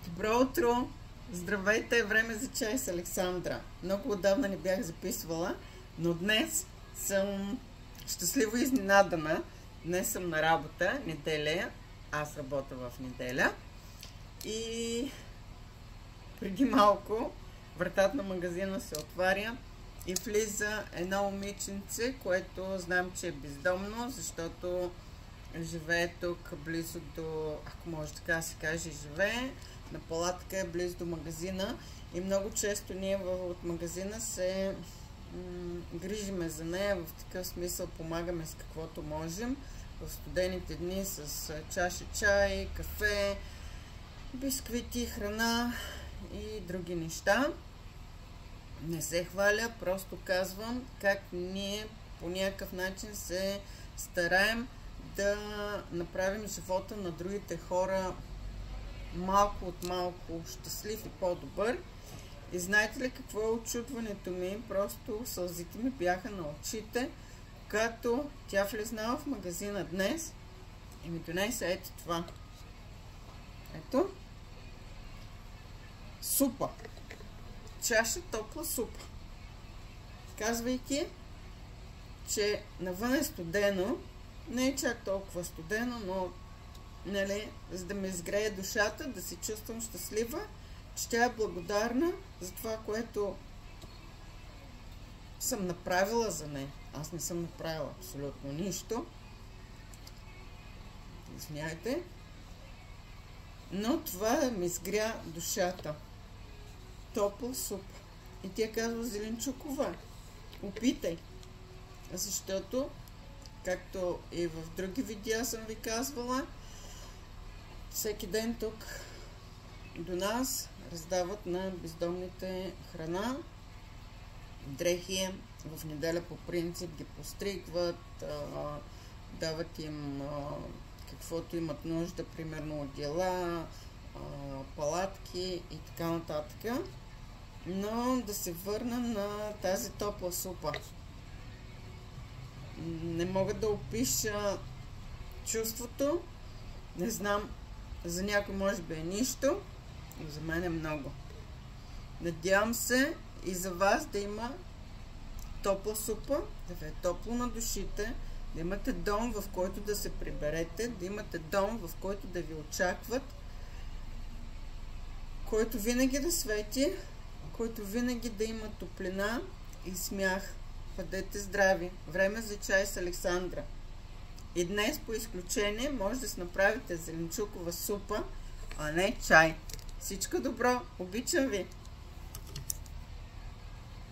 Добро утро! Здравейте! Време за чай с Александра. Много отдавна не бях записвала, но днес съм щастливо изненадана. Днес съм на работа, неделя. Аз работя в неделя. И преди малко вратата на магазина се отваря и влиза едно момиченце, което знам, че е бездомно, защото живее тук близо до, ако може така да се каже, живее на палатка, е близо до магазина и много често ние от магазина се грижиме за нея, в такъв смисъл помагаме с каквото можем. В студените дни с чаша чай, кафе, бисквити, храна и други неща. Не се хваля, просто казвам как ние по някакъв начин се стараем да направим живота на другите хора малко от малко щастлив и по-добър. И знаете ли какво е очудването ми? Просто сълзите ми бяха на очите, когато тя влезнала в магазина днес и ми донесе ето това. Ето. Супа. Чаша топла супа. Казвайки, че навън е студено, не е чак толкова студено, но нали, за да ме изгрее душата, да се чувствам щастлива, че тя е благодарна за това, което съм направила за нея. Аз не съм направила абсолютно нищо. Извиняйте. Но това ми изгря душата. Топла супа. И тя казва: зеленчукова, опитай. Защото, както и в други видеа съм ви казвала, всеки ден тук до нас раздават на бездомните храна, дрехи. В неделя по принцип ги постригват, дават им каквото имат нужда, примерно одеяла, палатки и така нататък. Но да се върна на тази топла супа. Не мога да опиша чувството. Не знам, за някой може би е нищо, но за мен е много. Надявам се и за вас да има топла супа, да ви е топло на душите, да имате дом, в който да се приберете, да имате дом, в който да ви очакват, който винаги да свети, който винаги да има топлина и смях. Бъдете здрави! Време за чай с Александра. И днес по изключение може да си направите зеленчукова супа, а не чай. Всичко добро! Обичам ви!